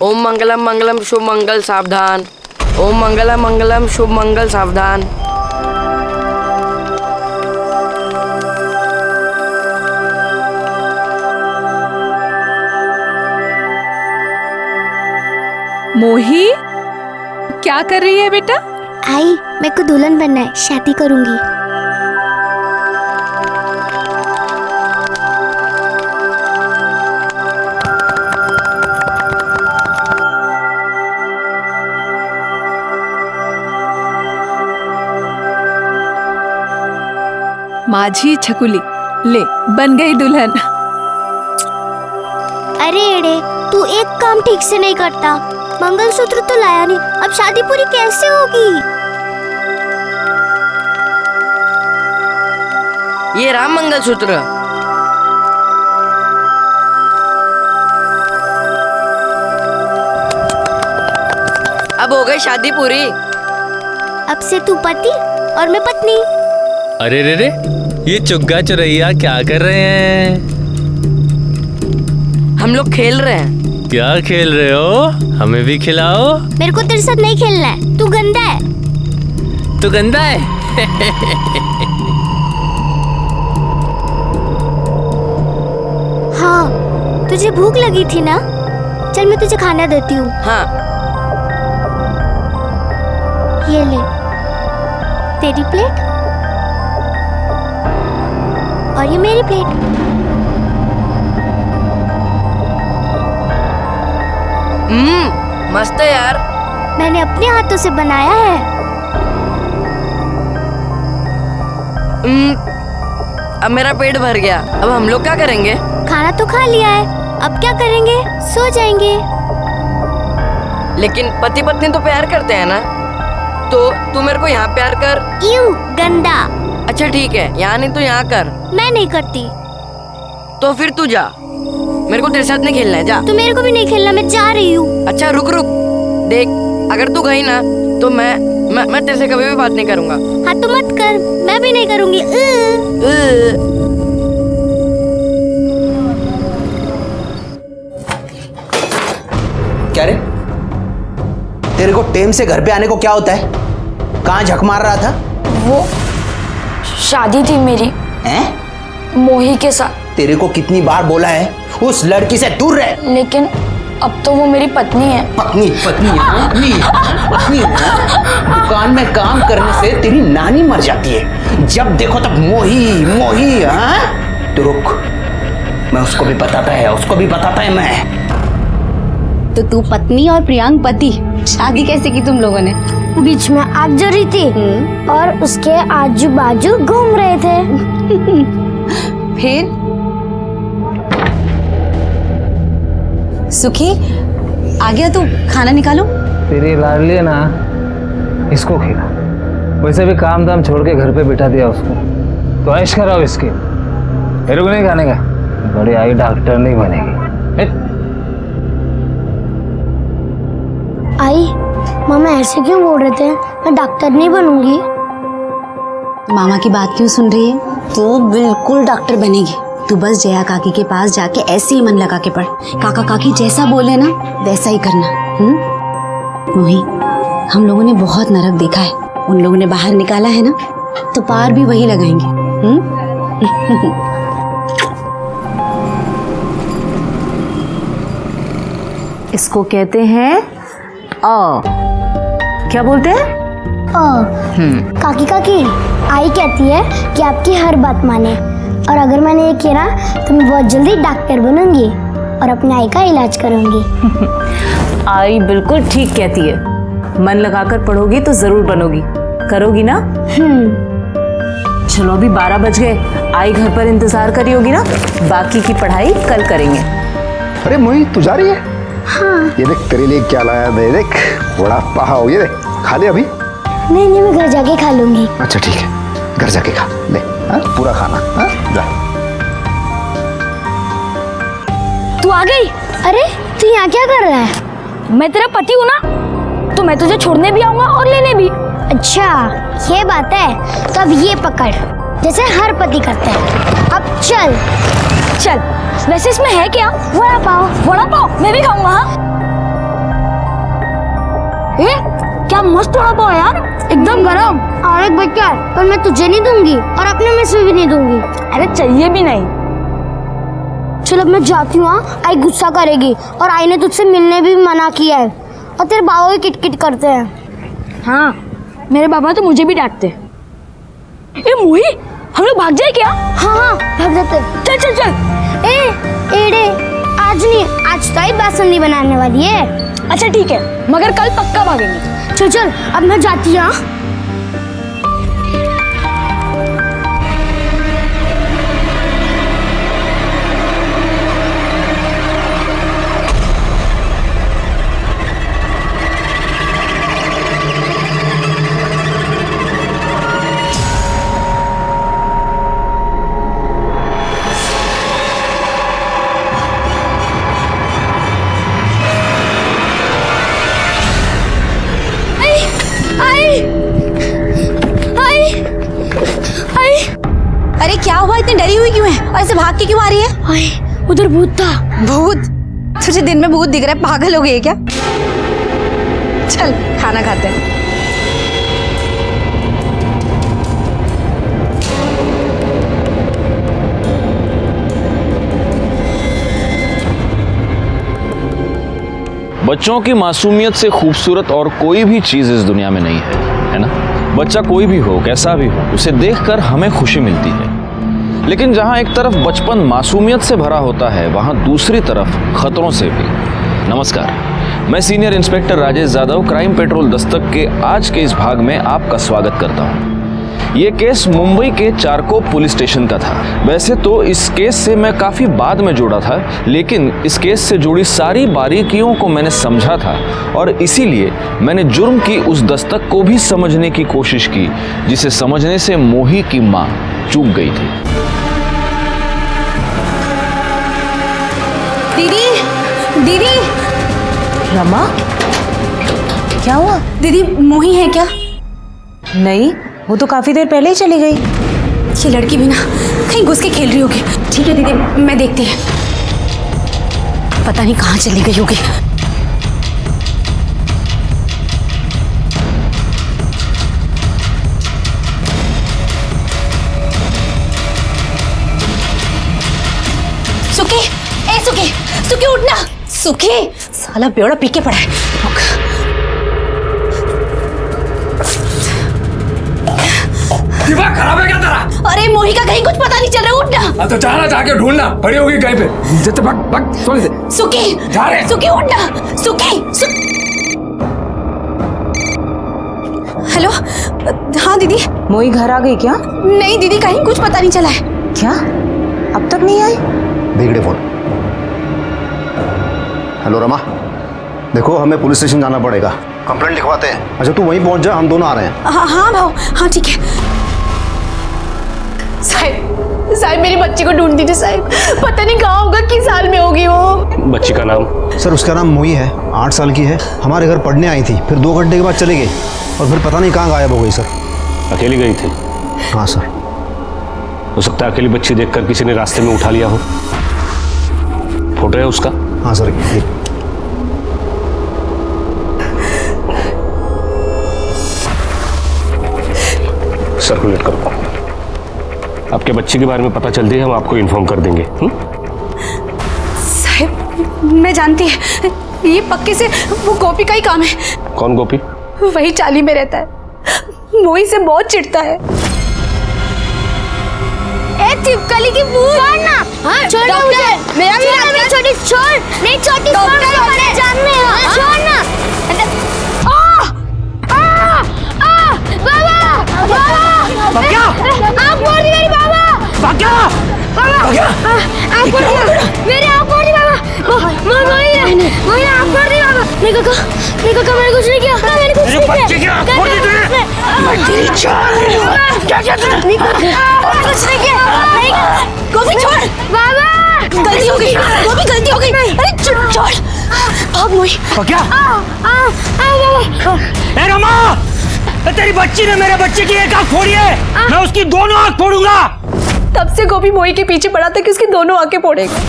ओम मंगलम मंगलम शुभ मंगल सावधान। ओम मंगलम मंगलम शुभ मंगल सावधान। मोही, क्या कर रही है बेटा? आई, मेरे को दुल्हन बनना है, शादी करूंगी। माझी छकुली, ले बन गई दुल्हन। अरे एड़े, तू एक काम ठीक से नहीं करता। मंगलसूत्र तो लाया नहीं, अब शादी पूरी कैसे होगी? ये राम मंगलसूत्र। अब हो गई शादी पूरी। अब से तू पति और मैं पत्नी। अरे रे रे, ये चुग्गा चुरैया क्या कर रहे हैं? हम लोग खेल रहे हैं। क्या खेल रहे हो? हमें भी खिलाओ। मेरे को तेरे साथ नहीं खेलना है, तू गंदा है। तू गंदा है? हाँ, तुझे भूख लगी थी ना? चल मैं तुझे खाना देती हूँ। हाँ। ये ले, तेरी प्लेट और ये मेरी प्लेट। मस्त है यार। मैंने अपने हाथों से बनाया है। अब मेरा पेट भर गया। अब हम लोग क्या करेंगे? खाना तो खा लिया है, अब क्या करेंगे? सो जाएंगे। लेकिन पति पत्नी तो प्यार करते हैं ना, तो तू मेरे को यहाँ प्यार कर। यूं गंदा। अच्छा ठीक है, यहाँ नहीं तो यहाँ कर। मैं नहीं करती। तो फिर तू जा, मेरे को तेरे साथ नहीं खेलना है, जा। तो मेरे को भी नहीं खेलना, मैं जा रही हूँ। अच्छा रुक रुक, देख अगर तू गई ना तो मैं तेरे से कभी भी बात नहीं करूँगा। हाँ तो मत कर, मैं भी नहीं करूँगी। क्या रे, तेरे को टेम से घर पे आने को क्या होता है? कहाँ झक मार रहा था? वो शादी थी मेरी हैं? मोही के साथ। तेरे को कितनी बार बोला है उस लड़की से दूर रह। लेकिन अब तो वो मेरी पत्नी है। पत्नी पत्नी पत्नी पत्नी दुकान में काम करने से तेरी नानी मर जाती है, जब देखो तब मोही मोही। हाँ तो रुक, मैं उसको भी बताता है मैं। तो तू पत्नी और प्रियांक पति, शादी कैसे की तुम लोगों ने? बीच में आग जल रही थी और उसके आजू बाजू घूम रहे थे। फिर सुखी आ गया, तू खाना निकालो। तेरी लाडली है ना, इसको खिला। वैसे भी काम धाम छोड़ के घर पे बिठा दिया उसको, तो ऐश कराओ इसकी। मेरे को नहीं खाने का, बड़ी आई डॉक्टर नहीं बनेगी। आई, मामा ऐसे क्यों बोल रहे थे? मैं डॉक्टर नहीं बनूंगी। मामा की बात क्यों सुन रही है? तू बिल्कुल डॉक्टर बनेगी। तू बस जया काकी के पास जाके ऐसे ही मन लगा के पढ़। काका काकी जैसा बोले ना वैसा ही करना। मोही, हम लोगों ने बहुत नरक देखा है, उन लोगों ने बाहर निकाला है ना, तो पार भी वही लगाएंगे। इसको कहते हैं क्या बोलते हैं? काकी काकी, आई कहती है कि आपकी हर बात माने, और अगर मैंने ये किया तो मैं बहुत जल्दी डॉक्टर बनूंगी और अपने आई का इलाज करूंगी। आई बिल्कुल ठीक कहती है, मन लगाकर पढ़ोगी तो जरूर बनोगी, करोगी ना? चलो अभी 12 बज गए, आई घर पर इंतजार करी होगी ना, बाकी की पढ़ाई कल करेंगे। अरे मोही, तू जा रही है? हाँ। ये देख तेरे लिए क्या लाया मैं, देख बड़ा पाव। ये देख, खा ले अभी। नहीं, मैं घर जाके खा लूंगी। अच्छा ठीक है, घर जाके खा ले। हाँ, पूरा खाना। हाँ, जा। तू आ गई? अरे तू यहाँ क्या कर रहा है? मैं तेरा पति हूँ ना, तो मैं तुझे छोड़ने भी आऊंगा और लेने भी। अच्छा ये बात है, तो अब ये पकड़, जैसे हर पति करते हैं। अब चल। वैसे इसमें है क्या? वड़ा पाव। मैं भी खाऊंगा। हाँ? क्या मस्त वड़ा पाव यार, एकदम गरम। और एक बच्चा है, पर मैं तुझे नहीं दूंगी और अपने में से भी नहीं दूंगी। अरे चाहिए भी नहीं। चल अब मैं जाती हूँ। आई गुस्सा करेगी और आई ने तुझसे मिलने भी मना किया है और तेरे बाबा भी किटकिट करते हैं। हाँ, मेरे बाबा तो मुझे भी डांटते। ए मोही, हम लोग भाग जाए क्या? हाँ हाँ भाग जाते। चल चल चल। एड़े आज नहीं, आज तो आई बासुंदी बनाने वाली है। अच्छा ठीक है, मगर कल पक्का भागेंगे। चल चल अब मैं जाती हूँ। अरे क्या हुआ, इतनी डरी हुई क्यों है और ऐसे भाग के क्यों आ रही है? आई उधर भूत था। भूत? तुझे दिन में भूत दिख रहा है, पागल हो गई है क्या? चल खाना खाते हैं। बच्चों की मासूमियत से खूबसूरत और कोई भी चीज इस दुनिया में नहीं है ना? बच्चा कोई भी हो, कैसा भी हो, उसे देखकर हमें खुशी मिलती है। लेकिन जहां एक तरफ बचपन मासूमियत से भरा होता है, वहां दूसरी तरफ खतरों से भी। नमस्कार, मैं senior inspector Rajesh Yadav crime petrol Dastak के आज के इस भाग में आपका स्वागत करता हूं। ये केस मुंबई के चारकोप पुलिस स्टेशन का था। वैसे तो इस केस से मैं काफ़ी बाद में जुड़ा था, लेकिन इस केस से जुड़ी सारी बारीकियों को मैंने समझा था और इसीलिए मैंने जुर्म की उस दस्तक को भी समझने की कोशिश की जिसे समझने से मोही की माँ चूक गई थी। दीदी, दीदी। रमा, क्या हुआ? दीदी मोही है क्या? नहीं, वो तो काफी देर पहले ही चली गई। ये लड़की भी ना कहीं घुस के खेल रही होगी। ठीक है दीदी, मैं देखती है। पता नहीं कहाँ चली गई होगी। सुखी, ए सुखी, सुखी उठना। सुखी, साला बेवड़ा पी के पड़ा है। दिमाग खराब है क्या तेरा? अरे मोही का कहीं कुछ पता नहीं चल रहा, उठना। तो जाना, जाके ढूंढना, पड़ी होगी कहीं पे। जब भाग भाग, सोने दे। सुखी, जा रहे। सुखी उठना, सुखी। हेलो, हाँ दीदी। मोही घर आ गई क्या? नहीं दीदी, कहीं कुछ पता नहीं चला है। क्या अब तक नहीं आई? देख फोन। हेलो रमा, देखो हमें पुलिस स्टेशन जाना पड़ेगा, कंप्लेंट लिखवाते हैं। अच्छा तू वहीं पहुंच जा, हम दोनों आ रहे हैं। हाँ भाव, हाँ ठीक है। साहिब मेरी बच्ची को ढूंढ दीजिए साहिब, पता नहीं कहाँ होगा, किस हाल में होगी वो। बच्ची का नाम? सर उसका नाम मोही है, 8 साल की है। हमारे घर पढ़ने आई थी, फिर 2 घंटे के बाद चली गई और फिर पता नहीं कहाँ गायब हो गई सर। अकेली गई थी? हाँ सर। हो सकता है अकेली बच्ची देखकर किसी ने रास्ते में उठा लिया हो। फोटो है उसका? हाँ सर। सर्कुलेट करो। आपके बच्चे के बारे में पता चलती है, हम आपको इन्फॉर्म कर देंगे। साहिब मैं जानती है, ये पक्के से वो गोपी का ही काम है। कौन गोपी? वही चाली में रहता है, मोही से बहुत चिढ़ता है। ए चिपकली की भूत, छोड़ ना। हाँ, छोड़ ना मुझे। मेरा भी नाम है छोटी, छोड़। नहीं छोटी, छोड़ हमारे जानने हो। छोड़ ना। बाबा, क्या? आप फोड़ दी मेरी बाबा। क्या? आप फोड़ दी मेरी, आप फोड़ दी बाबा। मोही आप फोड़ दी बाबा। नहीं काका मैंने कुछ नहीं किया, मैंने कुछ नहीं बच्चे क्या फोड़ दी तूने? तेरी जान। क्या किया तूने? कुछ नहीं किया। नहीं गोपी छोड़ बाबा, गलती हो गई, गोपी गलती हो गई। अरे छोड़, भाग मोही। क्या? बाबा। ए रमा, तेरी बच्ची ने मेरे बच्चे की एक आंख फोड़ी है, मैं उसकी दोनों आंख फोड़ूंगा। तब से गोपी मोही के पीछे पड़ा था कि उसकी दोनों आंखें फोड़ेगा।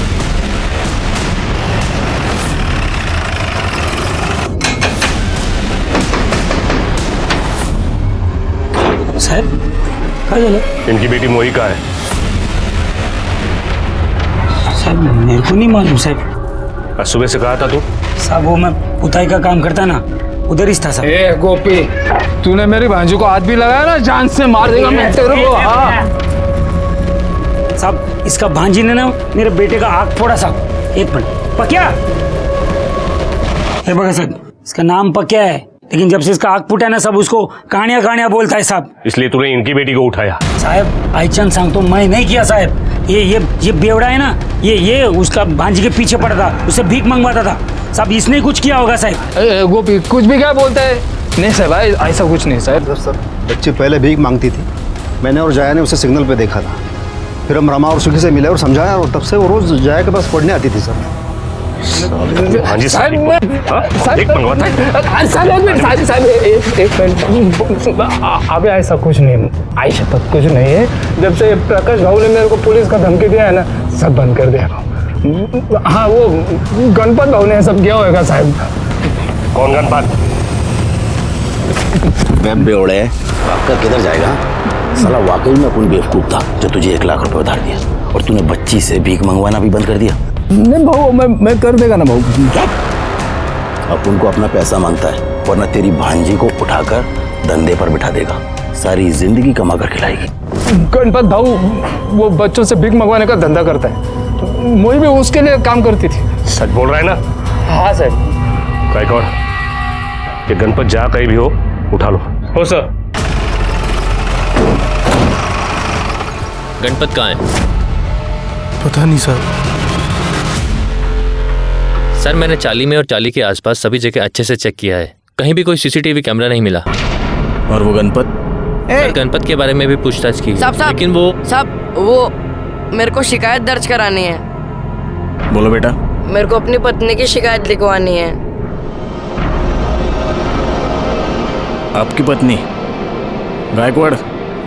इनकी बेटी मोही कहाँ है? साहब मेरे को नहीं मालूम साहब। आज सुबह से कहा था तू? साहब वो मैं पुताई का काम करता ना, उधर ही था साहब। ए गोपी, तूने मेरी भांजी को हाथ भी लगाया ना, जान से मार देगा मैं तेरे को। हाँ साहब इसका भांजी ने ना मेरे बेटे का आँख फोड़ा साहब। एक मिनट, पक्या है बगा साहब, इसका नाम पक्या है, लेकिन जब से इसका आँख फूटा ना सब उसको कहानियां बोलता है साहब। इसलिए तूने इनकी बेटी को उठाया? साहब आईचंद सांग तो मैं नहीं किया साहब। ये बेवड़ा है ना, ये उसका भांजी के पीछे पड़ा था, उससे भीख मंगवाता था साहब। इसने कुछ किया होगा साहब। गोपी कुछ भी क्या बोलता है? नहीं साहब ऐसा कुछ नहीं साहब। सर बच्ची पहले भीख मांगती थी, मैंने और जाया ने उसे सिग्नल पे देखा था, फिर हम रमा और सुखी से मिले और समझाया, और तब से वो रोज जाया के पास पढ़ने आती थी सर। भांजी साहब भीख मंगवाता है? अभी ऐसा कुछ नहीं, ऐसा तक कुछ नहीं है। जब से प्रकाश भाऊ ने मेरे को पुलिस का धमकी दिया है ना, सब बंद कर दिया। हाँ वो गणपत भाऊ ने सब किया होगा साहब। कौन गणपत? मैं बेवड़े आपका किधर जाएगा? साला वाकई में अपन बेवकूफ था जो तुझे 1 लाख रुपए उधार दिया, और तूने बच्ची से भीख मंगवाना भी बंद कर दिया। नहीं भाऊ मैं कर देगा ना भाऊ। अपन को अपना पैसा मांगता है, वरना तेरी भांजी को उठाकर धंधे पर बिठा देगा, सारी जिंदगी कमा कर खिलाएगी। गणपत भाऊ वो बच्चों से भीख मंगवाने का धंधा करता है, मोही भी उसके लिए काम करती थी। सच बोल रहा है ना? हाँ सर। गायकवाड़, ये गणपत जहाँ कहीं भी हो उठा लो। हो सर। गणपत कहाँ है? पता नहीं सर। सर मैंने चाली में और चाली के आसपास सभी जगह अच्छे से चेक किया है, कहीं भी कोई सीसीटीवी कैमरा नहीं मिला। और वो गणपत? सर गणपत के बारे में भी पूछताछ की, लेकिन वो मेरे को शिकायत दर्ज करानी है। बोलो बेटा। मेरे को अपनी पत्नी की शिकायत लिखवानी है। आपकी पत्नी? गायकवाड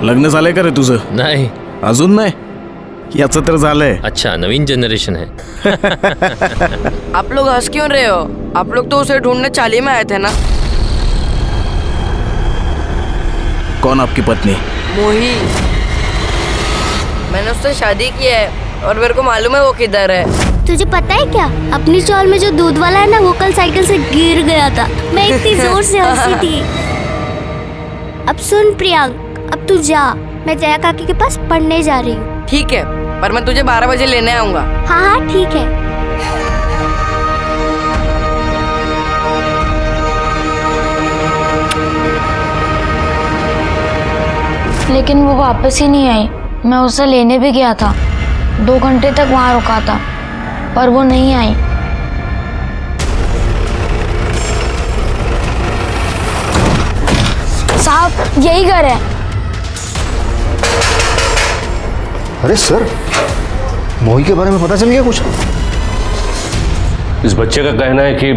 लग्न झालंय का रे तुझं? नाही अजून नाही? याचं तर झालंय। अच्छा नवीन जनरेशन है। आप लोग हंस क्यों रहे हो? आप लोग तो उसे ढूंढने चाली में आए थे ना। कौन आपकी पत्नी? मोही। मैंने उससे शादी की है और मेरे को मालूम है वो किधर है। तुझे पता है क्या, अपनी चौल में जो दूध वाला है ना, वो कल साइकिल से गिर गया था। मैं इतनी जोर से हंसी थी। अब सुन प्रियांक, अब तू जा, मैं जया काकी के पास पढ़ने जा रही हूँ। ठीक है, पर मैं तुझे 12 बजे लेने आऊंगा। हाँ हाँ ठीक है। लेकिन वो वापस ही नहीं आई। मैं उसे लेने भी गया था, 2 घंटे तक वहाँ रुका था, पर वो नहीं आई। साहब यही घर है। अरे सर, मोही के बारे में पता चल गया कुछ? इस बच्चे का कहना है कि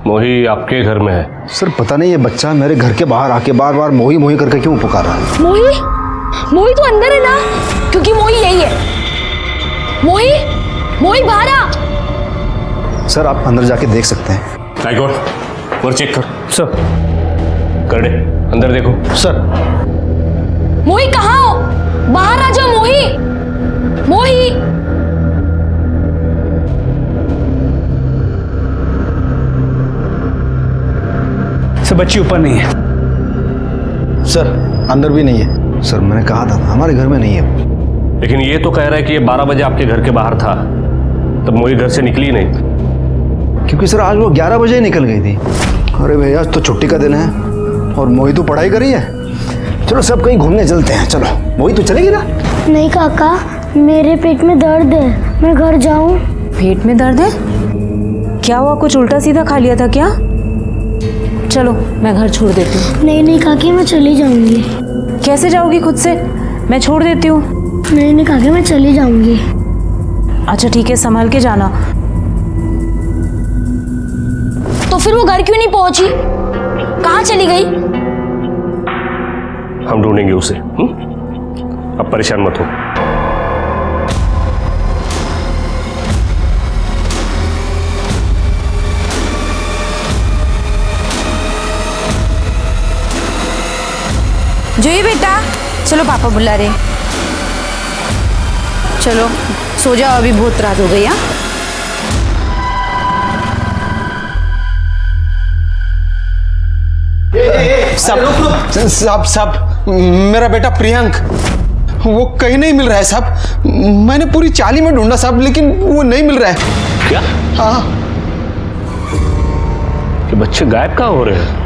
मोही आपके घर में है। सर पता नहीं ये बच्चा मेरे घर के बाहर आके बार बार मोही मोही करके क्यों पुकार रहा है। मोही तो अंदर है ना, क्योंकि मोही यही है। मोही बाहर आ। सर आप अंदर जाके देख सकते हैं। गायकवाड और चेक कर। सर कर दे, अंदर देखो। सर मोही कहाँ हो? बाहर आ जाओ। मोही सब बच्ची ऊपर नहीं है। सर अंदर भी नहीं है। सर मैंने कहा था हमारे घर में नहीं है। लेकिन ये तो कह रहा है कि ये 12 बजे आपके घर के बाहर था, तब मोही घर से निकली नहीं। क्योंकि सर आज वो 11 बजे ही निकल गई थी। अरे भैया आज तो छुट्टी का दिन है और मोही तो पढ़ाई कर रही है। चलो सब कहीं घूमने चलते हैं। चलो मोही तो चलेगी ना? नहीं काका, मेरे पेट में दर्द है, मैं घर जाऊं। पेट में दर्द है? क्या हुआ, कुछ उल्टा सीधा खा लिया था क्या? चलो मैं घर छोड़ देती हूँ। नहीं काकी, मैं चली जाऊंगी। कैसे जाओगी खुद से? मैं छोड़ देती हूँ। नहीं काकी, मैं चली जाऊंगी। अच्छा ठीक है, संभाल के जाना। तो फिर वो घर क्यों नहीं पहुंची? कहाँ चली गई? हम ढूंढेंगे उसे। अब परेशान मत हो। जुई बेटा चलो पापा बुला रहे। चलो सो जाओ, अभी बहुत रात हो गई। हाँ साहब मेरा बेटा प्रियंक वो कहीं नहीं मिल रहा है साहब। मैंने पूरी चाली में ढूंढा साहब, लेकिन वो नहीं मिल रहा है। क्या? हाँ। ये बच्चे गायब कहाँ हो रहे हैं?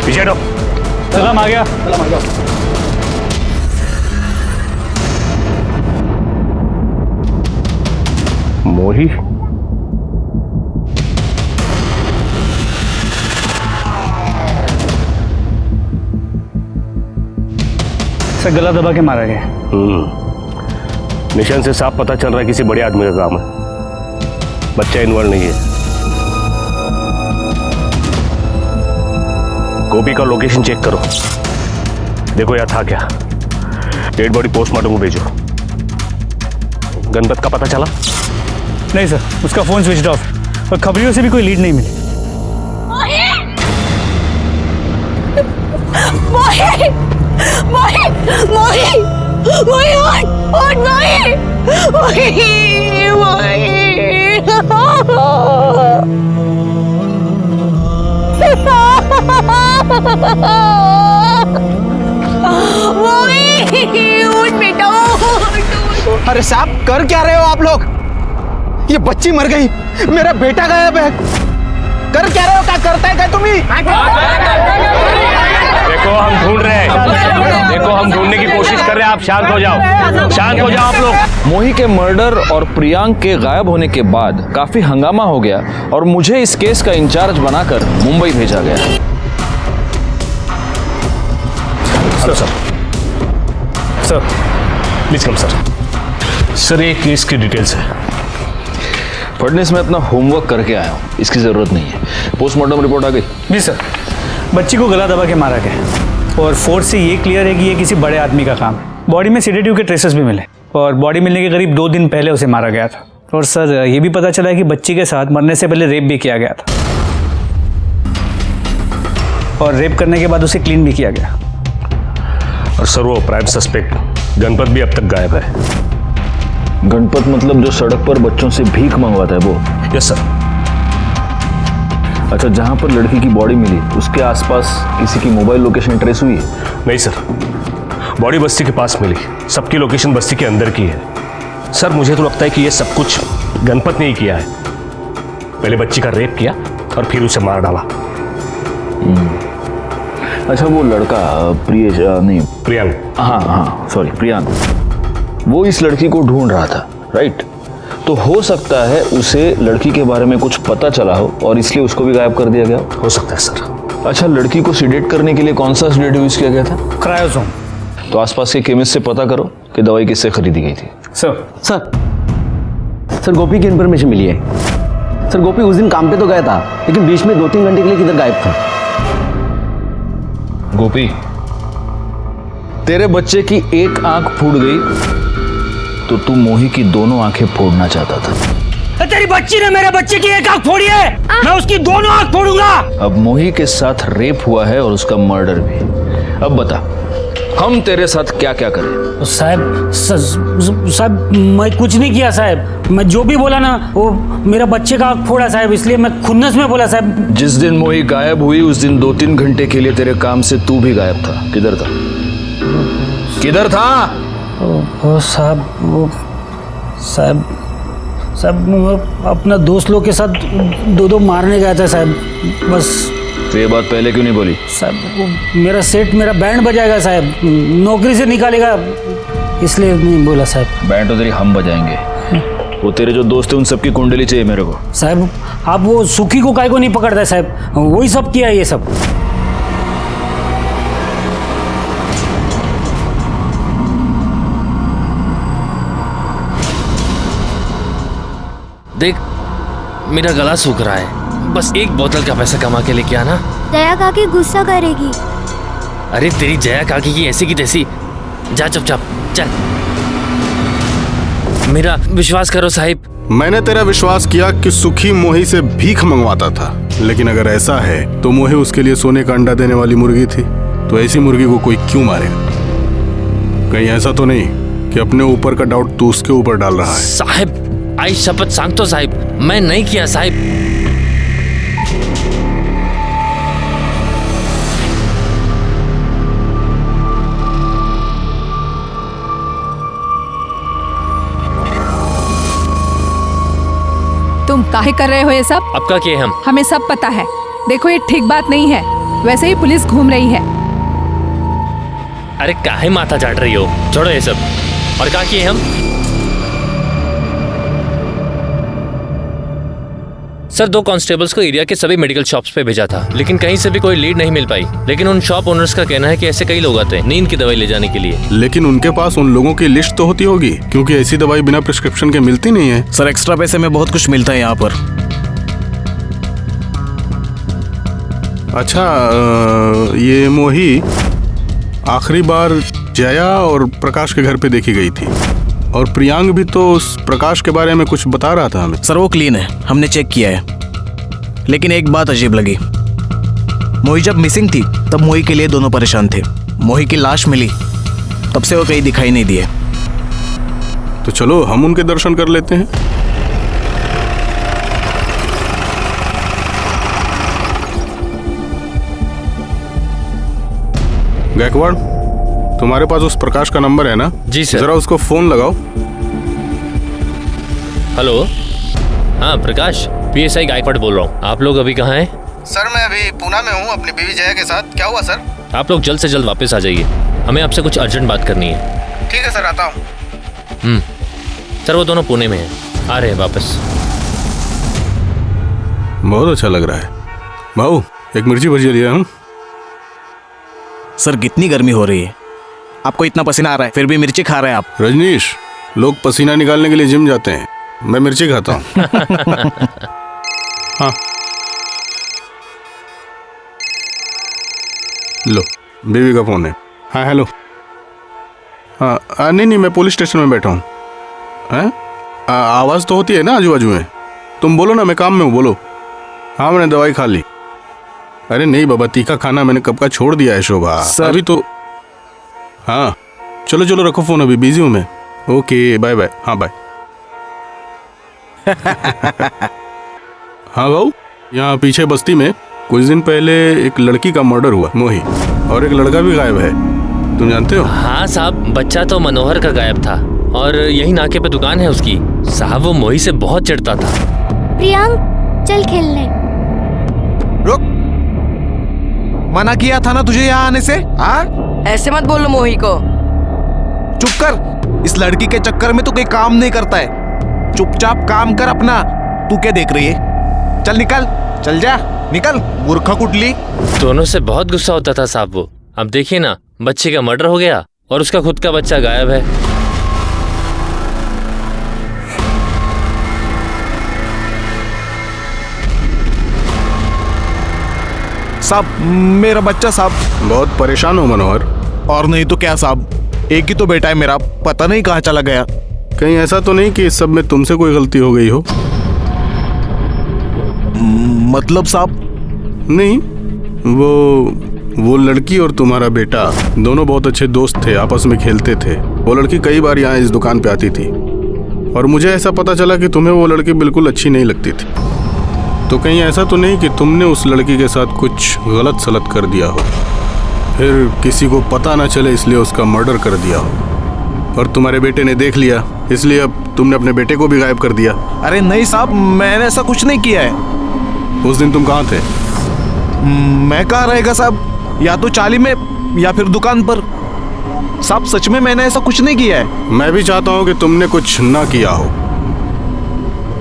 पीछे हटो। सलाम आ गया। मोही, सर गला दबा के मारा गया। निशान से साफ पता चल रहा है किसी बड़े आदमी का काम है। बच्चा इन्वॉल्व नहीं है। गोपी का लोकेशन चेक करो, देखो यार था क्या। डेड बॉडी पोस्टमार्टम को भेजो। गणपत का पता चला? नहीं सर, उसका फोन स्विच ऑफ और खबरियों से भी कोई लीड नहीं मिली। मोही, मोही, मोही, मोही, उठ, मोही, मोही, मोही, उठ बेटा, उठ। अरे साहब कर क्या रहे हो आप लोग? ये बच्ची मर गई, मेरा बेटा गायब है। कर क्या रहे हो? क्या करता है क्या तुम्ही? देखो हम ढूंढ रहे हैं, देखो हम ढूंढने की कोशिश कर रहे हैं। आप शांत हो जाओ, शांत हो जाओ आप लोग। मोही के मर्डर और प्रियांक के गायब होने के बाद काफी हंगामा हो गया और मुझे इस केस का इंचार्ज बनाकर मुंबई भेजा गया। Hello sir. Sir please come sir. Sir ये केस की डिटेल्स है। फडनेस में अपना होमवर्क करके आया हूँ, इसकी जरूरत नहीं है। पोस्टमार्टम रिपोर्ट आ गई? जी सर, बच्ची को गला दबा के मारा गया और फोर्स से ये क्लियर है कि ये किसी बड़े आदमी का काम है। बॉडी में सेडेटिव के ट्रेसेस भी मिले और बॉडी मिलने के करीब 2 दिन पहले उसे मारा गया था। और सर ये भी पता चला है कि बच्ची के साथ मरने से पहले रेप भी किया गया था और रेप करने के बाद उसे क्लीन भी किया गया। और सर वो प्राइम सस्पेक्ट गणपत भी अब तक गायब है। गणपत मतलब जो सड़क पर बच्चों से भीख मंगवाता है वो? Yes sir. अच्छा, जहां पर लड़की की बॉडी मिली उसके आसपास किसी की मोबाइल लोकेशन ट्रेस हुई है? नहीं सर, बॉडी बस्ती के पास मिली, सबकी लोकेशन बस्ती के अंदर की है। सर मुझे तो लगता है कि ये सब कुछ गणपत ने ही किया है। पहले बच्ची का रेप किया और फिर उसे मार डाला। अच्छा, वो लड़का प्रियांक। हाँ सॉरी, प्रियांक, वो इस लड़की को ढूंढ रहा था, राइट? तो हो सकता है उसे लड़की के बारे में कुछ पता चला हो और इसलिए उसको भी गायब कर दिया गया हो सकता है सर। अच्छा, लड़की को सीडेट करने के लिए कौन सा सीडेट यूज किया गया था? क्रायोसोम। तो आसपास के केमिस्ट से पता करो कि दवाई किससे खरीदी गई थी। सर गोपी की इन्फॉर्मेशन मिली है। सर गोपी उस दिन काम पे तो गया था, लेकिन बीच में 2-3 घंटे के लिए किधर गायब था। गोपी, तेरे बच्चे की एक आंख फूट गई तो तू मोही की दोनों आंखें फोड़ना चाहता था। तेरी बच्ची ने मेरे बच्चे की एक आंख फोड़ी है, मैं उसकी दोनों आंख फोड़ूंगा। अब मोही के साथ रेप हुआ है और उसका मर्डर भी। अब बता, हम तेरे साथ क्या क्या करें? साहब मैं कुछ नहीं किया साहब। मैं जो भी बोला ना वो मेरा बच्चे का आंख फोड़ा साहब, इसलिए मैं खुन्नस में बोला साहब। जिस दिन मोही गायब हुई उस दिन 2-3 घंटे के लिए तेरे काम से तू भी गायब था। किधर था? किधर था? वो साहब वो अपना दोस्त लोग के साथ 2-2 मारने गया था साहब। बस तो ये बात पहले क्यों नहीं बोली? साहब मेरा सेठ मेरा बैंड बजाएगा साहब, नौकरी से निकालेगा, इसलिए नहीं बोला साहब। बैंड तो तेरी हम बजाएंगे। वो तेरे जो दोस्त है उन सबकी कुंडली चाहिए मेरे को। साहब आप वो सुखी को काहे को नहीं पकड़ता साहब, वही सब किया ये सब। देख, मेरा गला सूख रहा है, बस एक बोतल का पैसा कमा के लेके आना। दया काकी गुस्सा करेगी। अरे तेरी जया काकी की ऐसी की तैसी। जा चुपचाप चल। मेरा विश्वास करो साहिब। मैंने तेरा विश्वास किया कि सुखी मोही से भीख मंगवाता था, लेकिन अगर ऐसा है तो मोही उसके लिए सोने का अंडा देने वाली मुर्गी थी। तो ऐसी मुर्गी को कोई क्यों मारेगा? कहीं ऐसा तो नहीं कि अपने ऊपर का डाउट तू उसके ऊपर डाल रहा है? साहिब आई शपथ सांगतो साहिब, मैं नहीं किया साहिब। तुम काहे कर रहे हो ये सब? अब का किए हम? हमें सब पता है। देखो ये ठीक बात नहीं है। वैसे ही पुलिस घूम रही है। अरे काहे माथा चाट रही हो? छोड़ो ये सब। और क्या किए हम? सर 2 कांस्टेबल्स को एरिया के सभी मेडिकल शॉप्स पे भेजा था, लेकिन कहीं से भी कोई लीड नहीं मिल पाई। लेकिन उन शॉप ओनर्स का कहना है कि ऐसे कई लोग आते हैं नींद की दवाई ले जाने के लिए। लेकिन उनके पास उन लोगों की लिस्ट तो होती होगी, क्योंकि ऐसी दवाई बिना प्रिस्क्रिप्शन के मिलती नहीं है। सर एक्स्ट्रा पैसे में बहुत कुछ मिलता है यहाँ पर। अच्छा, ये मोही आखिरी बार जया और प्रकाश के घर पे देखी गई थी, और प्रियांक भी तो उस प्रकाश के बारे में कुछ बता रहा था हमें। सर वो क्लीन है, हमने चेक किया है। लेकिन एक बात अजीब लगी, मोही जब मिसिंग थी तब मोही के लिए दोनों परेशान थे। मोही की लाश मिली तब से वो कहीं दिखाई नहीं दिए। तो चलो हम उनके दर्शन कर लेते हैं। गायकवाड़, तुम्हारे पास उस प्रकाश का नंबर है ना? जी सर। जरा उसको फोन लगाओ। हेलो, हाँ प्रकाश, PSI गायकवाड़ बोल रहा हूँ। आप लोग अभी कहाँ हैं? सर मैं अभी पूना में हूँ अपनी बीवी जया के साथ। क्या हुआ सर? आप लोग जल्द से जल्द वापस आ जाइए, हमें आपसे कुछ अर्जेंट बात करनी है। ठीक है सर, आता हूँ। सर वो दोनों पुणे में हैं, आ रहे हैं वापस। बहुत अच्छा लग रहा है। भाऊ एक मिर्ची भजिया लिया हूँ। सर कितनी गर्मी हो रही है, आपको इतना पसीना आ रहा है फिर भी मिर्ची खा रहे हैं आप। रजनीश, लोग पसीना निकालने के लिए जिम जाते हैं, मैं मिर्ची खाता हूँ। हाँ लो, बीवी का फोन है। हाँ हेलो। हाँ नहीं मैं पुलिस स्टेशन में बैठा हूँ। हैं? आवाज़ तो होती है ना आजू बाजू में? तुम बोलो ना, मैं काम में हूँ, बोलो। हाँ मैंने दवाई खा ली। अरे नहीं बाबा, तीखा खाना मैंने कब का छोड़ दिया है शोभा। अभी तो हाँ चलो चलो रखो फोन, अभी बिजी हूँ मैं। Okay bye bye. हाँ बाय। हाँ भाऊ, यहाँ पीछे बस्ती में कुछ दिन पहले एक लड़की का मर्डर हुआ, मोही, और एक लड़का भी गायब है, तुम जानते हो? हाँ साहब, बच्चा तो मनोहर का गायब था, और यही नाके पे दुकान है उसकी। साहब वो मोही से बहुत चिढ़ता था। प्रियांक चल खेलने। रुक, मना किया था ना तुझे यहाँ आने से? हाँ ऐसे मत बोलो मोही को। चुप कर, इस लड़की के चक्कर में तू कोई काम नहीं करता है। चुपचाप काम कर अपना। तू क्या देख रही है? चल निकल, चल जा, निकल मूर्खा कुटली। दोनों से बहुत गुस्सा होता था साहब वो। अब देखिए ना, बच्चे का मर्डर हो गया और उसका खुद का बच्चा गायब है। साहब मेरा बच्चा साहब। बहुत परेशान हो मनोहर? और नहीं तो क्या साहब, एक ही तो बेटा है मेरा, पता नहीं कहाँ चला गया। कहीं ऐसा तो नहीं कि इस सब में तुमसे कोई गलती हो गई हो? मतलब साहब? नहीं, वो लड़की और तुम्हारा बेटा दोनों बहुत अच्छे दोस्त थे, आपस में खेलते थे। वो लड़की कई बार यहाँ इस दुकान पे आती थी, और मुझे ऐसा पता चला कि तुम्हें वो लड़की बिल्कुल अच्छी नहीं लगती थी। तो कहीं ऐसा तो नहीं कि तुमने उस लड़की के साथ कुछ गलत सलत कर दिया हो, फिर किसी को पता ना चले इसलिए उसका मर्डर कर दिया हो, और तुम्हारे बेटे ने देख लिया इसलिए अब तुमने अपने बेटे को भी गायब कर दिया? अरे नहीं साहब, मैंने ऐसा कुछ नहीं किया है। उस दिन तुम कहाँ थे? मैं कहाँ रहेगा साहब, या तो चाली में या फिर दुकान पर। साहब सच में मैंने ऐसा कुछ नहीं किया है। मैं भी चाहता हूँ कि तुमने कुछ ना किया हो,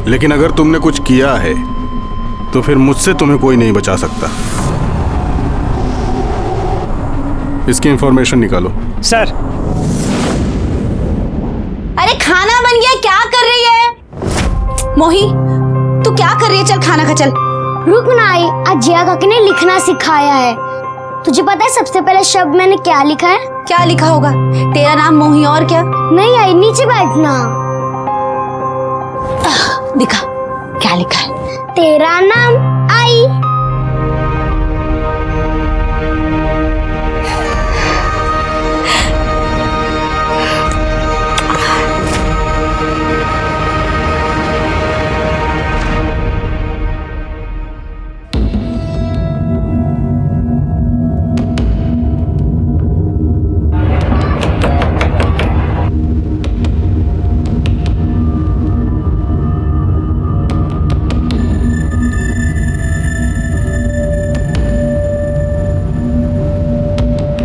लेकिन अगर तुमने कुछ किया है तो फिर मुझसे तुम्हें कोई नहीं बचा सकता। इसकी इंफॉर्मेशन निकालो। सर। अरे खाना बन गया, क्या कर रही है? मोही तू क्या कर रही है? चल खाना खा चल। रुक ना आई, आज जया काकी ने लिखना सिखाया है, तुझे पता है सबसे पहले शब्द मैंने क्या लिखा है? क्या लिखा होगा? तेरा नाम मोही और क्या? नहीं आई, नीचे बैठना। दिखा क्या लिखा है? तेरा नाम आई।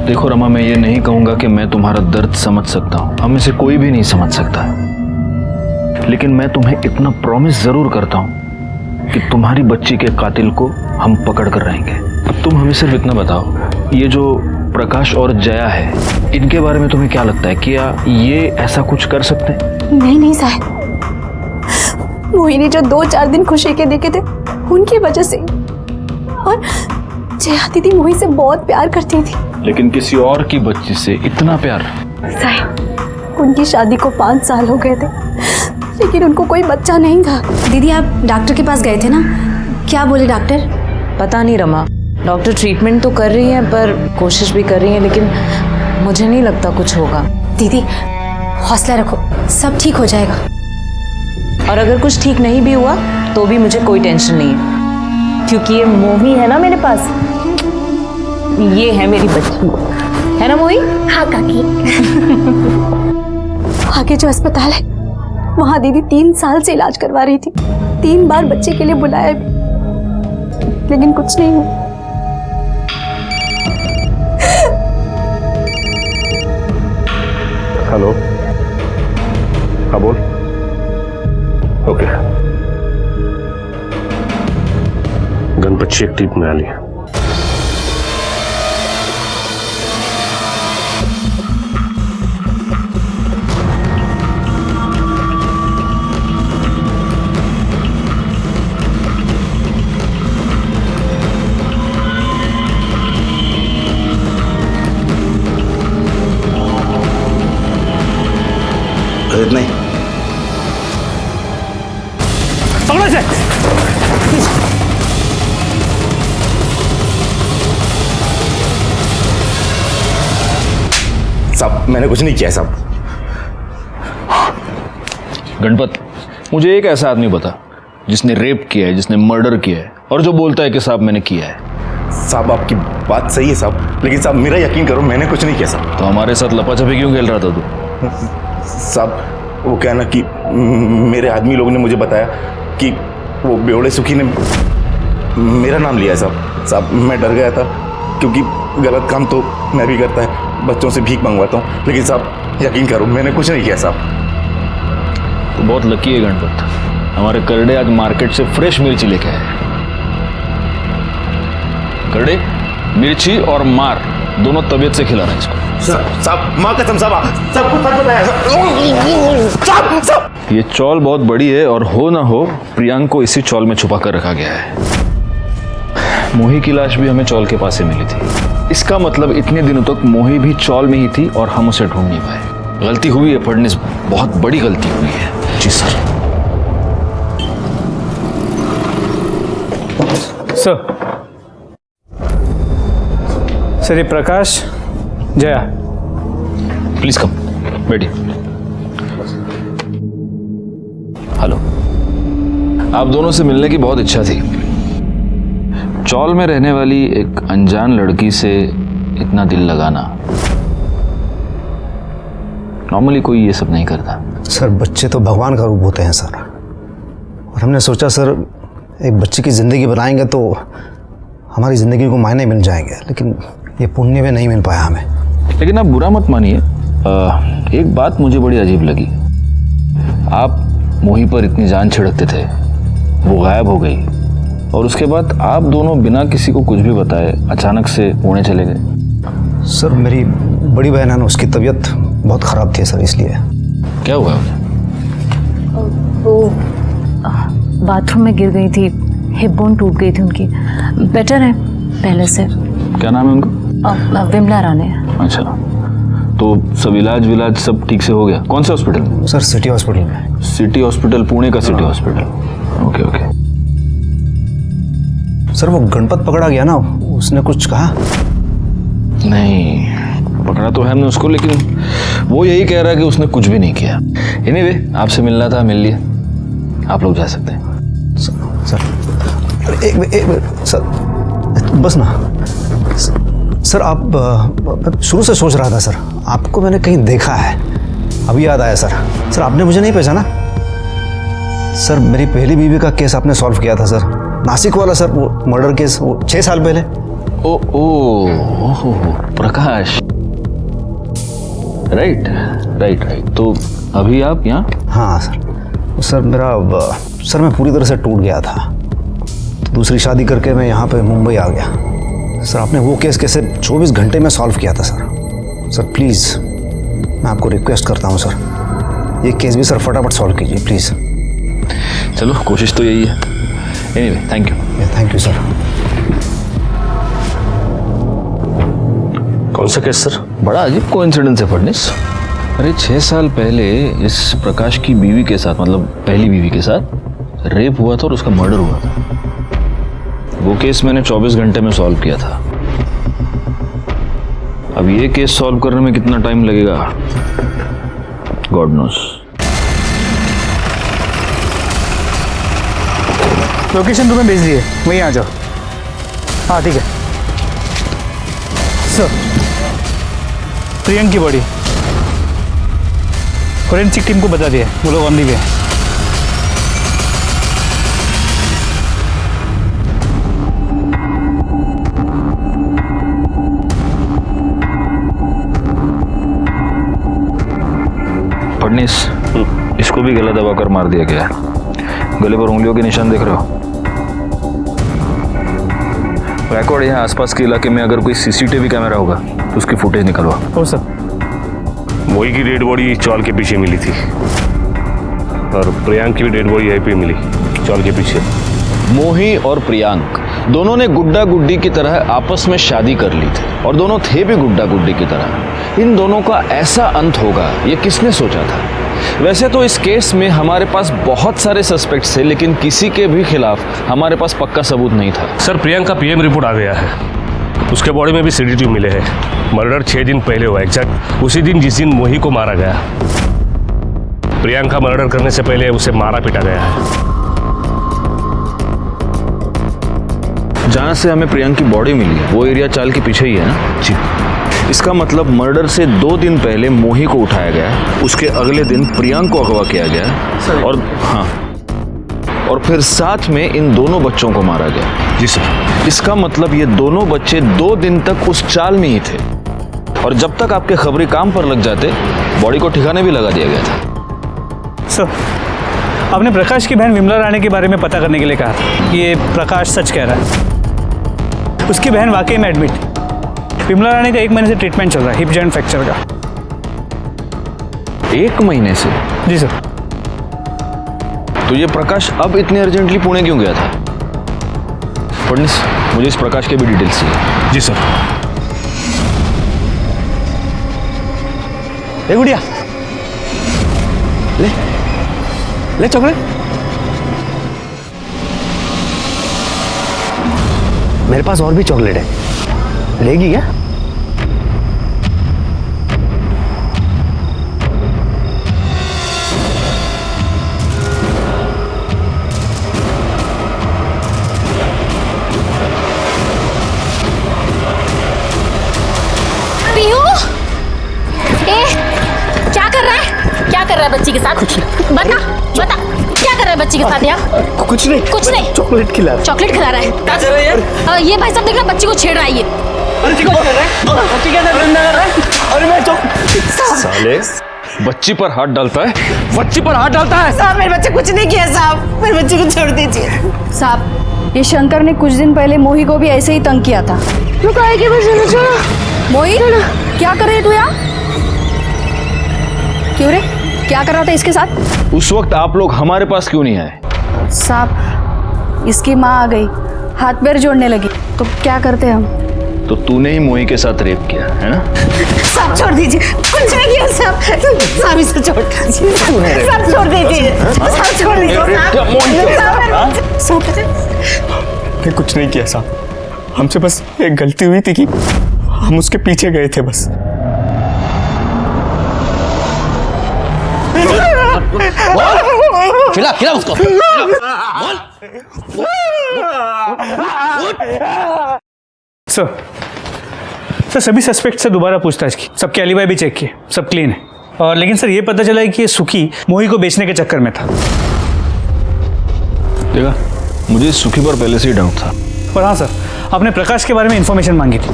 देखो रमा, मैं ये नहीं कहूंगा कि मैं तुम्हारा दर्द समझ सकता हूं, हम में से कोई भी नहीं समझ सकता, लेकिन मैं तुम्हें इतना प्रॉमिस जरूर करता हूं कि तुम्हारी बच्ची के कातिल को हम पकड़ कर रहेंगे। अब तुम हमें सिर्फ इतना बताओ, ये जो प्रकाश और जया है, इनके बारे में तुम्हें क्या लगता है? क्या ये ऐसा कुछ कर सकते हैं? नहीं नहीं साहब, मोही ने जो 2-4 दिन खुशी के देखे थे उनकी वजह से, और जया दीदी मोही से बहुत प्यार करती थी। लेकिन किसी और की बच्ची से इतना प्यार? साहब, उनकी शादी को 5 साल हो गए थे, लेकिन उनको कोई बच्चा नहीं था। दीदी आप डॉक्टर के पास गए थे ना, क्या बोले डॉक्टर? पता नहीं रमा, डॉक्टर ट्रीटमेंट तो कर रही है पर कोशिश भी कर रही है, लेकिन मुझे नहीं लगता कुछ होगा। दीदी हौसला रखो, सब ठीक हो जाएगा। और अगर कुछ ठीक नहीं भी हुआ तो भी मुझे कोई टेंशन नहीं है, क्योंकि ये मोही है ना मेरे पास, ये है मेरी बच्ची, है ना मोही? हाँ काकी। आगे जो अस्पताल है वहाँ दीदी 3 साल से इलाज करवा रही थी, 3 बार बच्चे के लिए बुलाया भी, लेकिन कुछ नहीं हुआ। हेलो, हाँ बोल। ओके, गणपत एक टीम में आली है। नहीं पकड़ो इसे। साहब मैंने कुछ नहीं किया साहब। गणपत, मुझे एक ऐसा आदमी बता जिसने रेप किया है, जिसने मर्डर किया है और जो बोलता है कि साहब मैंने किया है। साहब आपकी बात सही है साहब, लेकिन साहब मेरा यकीन करो मैंने कुछ नहीं किया साहब। तो हमारे साथ लपाछपी क्यों खेल रहा था तू? साहब वो क्या ना कि मेरे आदमी लोगों ने मुझे बताया कि वो बेवड़े सुखी ने मेरा नाम लिया है साहब। साहब मैं डर गया था, क्योंकि गलत काम तो मैं भी करता है, बच्चों से भीख मंगवाता हूँ, लेकिन साहब यकीन करो मैंने कुछ नहीं किया साहब। तो बहुत लकी है गणपत, हमारे करड़े आज मार्केट से फ्रेश मिर्ची लेके आए। करड़े, मिर्ची और मार दोनों तबीयत से खिलाना इसको। साहब माँ कसम साहब, सब कुछ सच बताया साहब। ये चौल बहुत बड़ी है और हो ना हो प्रियांक को इसी चौल में छुपा कर रखा गया है। मोही की लाश भी हमें चौल के पास से मिली थी, इसका मतलब इतने दिनों तक मोही भी चौल में ही थी और हम उसे ढूंढ नहीं पाए। गलती हुई है फडनिस, बहुत बड़ी गलती हुई है। जी सर। सर ये प्रकाश, जया, प्लीज कम, बैठिए। हेलो, आप दोनों से मिलने की बहुत इच्छा थी। चौल में रहने वाली एक अनजान लड़की से इतना दिल लगाना नॉर्मली कोई ये सब नहीं करता। सर बच्चे तो भगवान का रूप होते हैं सर, और हमने सोचा सर एक बच्चे की ज़िंदगी बनाएंगे तो हमारी ज़िंदगी को मायने मिल जाएंगे, लेकिन ये पुण्य में नहीं मिल पाया हमें। लेकिन आप बुरा मत मानिए, एक बात मुझे बड़ी अजीब लगी। आप मोही पर इतनी जान छिड़कते थे, वो गायब हो गई और उसके बाद आप दोनों बिना किसी को कुछ भी बताए अचानक से पुणे चले गए। सर मेरी बड़ी बहन है ना, उसकी तबीयत बहुत ख़राब थी सर, इसलिए। क्या हुआ? वो बाथरूम में गिर गई थी, हिप बोन टूट गई थी उनकी, बेटर है पहले से। क्या नाम है उनका? विमला राणे। अच्छा, तो सब इलाज विलाज सब ठीक से हो गया? कौन से हॉस्पिटल में? सर सिटी हॉस्पिटल में। सिटी हॉस्पिटल, पुणे का city hospital. Okay okay. Sir वो गणपत पकड़ा गया ना, उसने कुछ कहा? नहीं, पकड़ा तो है हमने उसको, लेकिन वो यही कह रहा है कि उसने कुछ भी नहीं किया। एनीवे, आपसे मिलना था, मिल लिया, आप लोग जा सकते हैं। सर एक सर बस ना सर, आप शुरू से सोच रहा था सर, आपको मैंने कहीं देखा है, अभी याद आया सर। सर आपने मुझे नहीं पहचाना? सर मेरी पहली बीवी का केस आपने सॉल्व किया था सर, नासिक वाला सर, वो मर्डर केस, वो 6 साल पहले। ओ प्रकाश, राइट राइट राइट। तो अभी आप यहाँ? हाँ सर सर मैं पूरी तरह से टूट गया था, तो दूसरी शादी करके मैं यहाँ पे मुंबई आ गया। सर आपने वो केस कैसे 24 घंटे में सॉल्व किया था सर। सर प्लीज़ मैं आपको रिक्वेस्ट करता हूँ सर, ये केस भी सर फटाफट सॉल्व कीजिए प्लीज़। चलो, कोशिश तो यही है। Anyway, thank you. Thank you sir. कौन सा केस सर? बड़ा अजीब कोइंसिडेंस है फडनिस। अरे 6 साल पहले इस प्रकाश की बीवी के साथ, मतलब पहली बीवी के साथ रेप हुआ था और उसका मर्डर हुआ था। वो केस मैंने 24 घंटे में सॉल्व किया था। अब ये केस सॉल्व करने में कितना टाइम लगेगा, गॉड नोस। लोकेशन तुम्हें भेज दिए, वहीं आ जाओ। हाँ ठीक है सर। प्रियंक की बॉडी फोरेंसिक टीम को बता दिया, वो लोग ऑन दी वे। फडनिस, इसको भी गला दबाकर मार दिया गया है। गले पर उंगलियों के निशान देख रहे हो? रिकॉर्ड यहाँ आसपास के इलाके में अगर कोई सीसीटीवी कैमरा होगा तो उसकी फुटेज निकलवा। हो सर। मोही की डेड बॉडी चौल के पीछे मिली थी और प्रियांक की भी डेड बॉडी यहीं पे मिली, चौल के पीछे। मोही और प्रियांक दोनों ने गुड्डा गुड्डी की तरह आपस में शादी कर ली थी और दोनों थे भी गुड्डा गुड्डी की तरह। इन दोनों का ऐसा अंत होगा ये किसने सोचा था? वैसे तो इस केस में हमारे पास बहुत सारे सस्पेक्ट्स थे, लेकिन किसी के भी खिलाफ हमारे पास पक्का सबूत नहीं था। सर प्रियांक का पीएम रिपोर्ट आ गया है, उसके बॉडी में भी सीडीटी मिले हैं। मर्डर 6 दिन पहले हुआ, एग्जैक्ट उसी दिन जिस दिन मोही को मारा गया। प्रियांक का मर्डर करने से पहले उसे मारा पीटा गया है। जहाँ से हमें प्रियांक की बॉडी मिली है वो एरिया चाल के पीछे ही है ना? जी। इसका मतलब मर्डर से 2 दिन पहले मोही को उठाया गया, उसके अगले दिन प्रियांक को अगवा किया गया और हाँ, और फिर साथ में इन दोनों बच्चों को मारा गया। जी सर। इसका मतलब ये दोनों बच्चे 2 दिन तक उस चाल में ही थे और जब तक आपके खबरी काम पर लग जाते बॉडी को ठिकाने भी लगा दिया गया था। सर, आपने प्रकाश की बहन विमला राणे के बारे में पता करने के लिए कहा था। ये प्रकाश सच कह रहा है, उसकी बहन वाकई में एडमिट। विमला राणे का 1 महीने से ट्रीटमेंट चल रहा है, हिप जॉइंट फ्रैक्चर का। 1 महीने से? जी सर। तो ये प्रकाश अब इतने अर्जेंटली पुणे क्यों गया था? फडनिस, मुझे इस प्रकाश के भी डिटेल्स चाहिए। जी सर। ए गुड़िया, ले चॉकलेट। मेरे पास और भी चॉकलेट है, लेगी क्या? पीहू, क्या कर रहा है? क्या कर रहा है बच्ची के साथ? बता बता, क्या कर रहा है बच्ची के साथ यार? कुछ नहीं, कुछ नहीं, चॉकलेट खिला रहा है। क्या चल रहा है यार? ये भाई साहब देखना, बच्ची को छेड़ रहा है ये। बच्ची को छेड़ रहा है? बच्ची के साथ धंधा कर रहा है? अरे मैं साले, बच्ची पर हाथ डालता है, बच्ची पर हाथ डालता है। साहब मेरे बच्चे कुछ नहीं किया साहब, मेरे बच्चे को छोड़ दीजिए साहब। ये शंकर ने कुछ दिन पहले मोही को भी ऐसे ही तंग किया था। मोही, क्या कर रहे तू यार? क्यों रे, क्या कर रहा था इसके साथ? उस वक्त आप लोग हमारे पास क्यों नहीं आए? साहब, इसकी माँ आ गई, हाथ पैर जोड़ने लगी, तो क्या करते हम? तो तूने ही मोही के साथ रेप किया है ना? साहब छोड़ दीजिए, खुल जाएगी साहब, साहब इसे छोड़ दीजिए, साहब छोड़ दीजिए, साहब छोड़ दीजिए, मैंने कुछ नहीं किया साहब, हमसे बस एक गलती हुई थी कि हम उसके पीछे गए थे बस। खिला खिला उसको। सर सभी सस्पेक्ट से दोबारा पूछताछ की, सबके एलिबाई भी चेक किए, सब क्लीन है। और लेकिन सर ये पता चला है कि ये सुखी मोही को बेचने के चक्कर में था। देखा, मुझे सुखी पर पहले से ही डाउट था। और हाँ सर, आपने प्रकाश के बारे में इंफॉर्मेशन मांगी थी,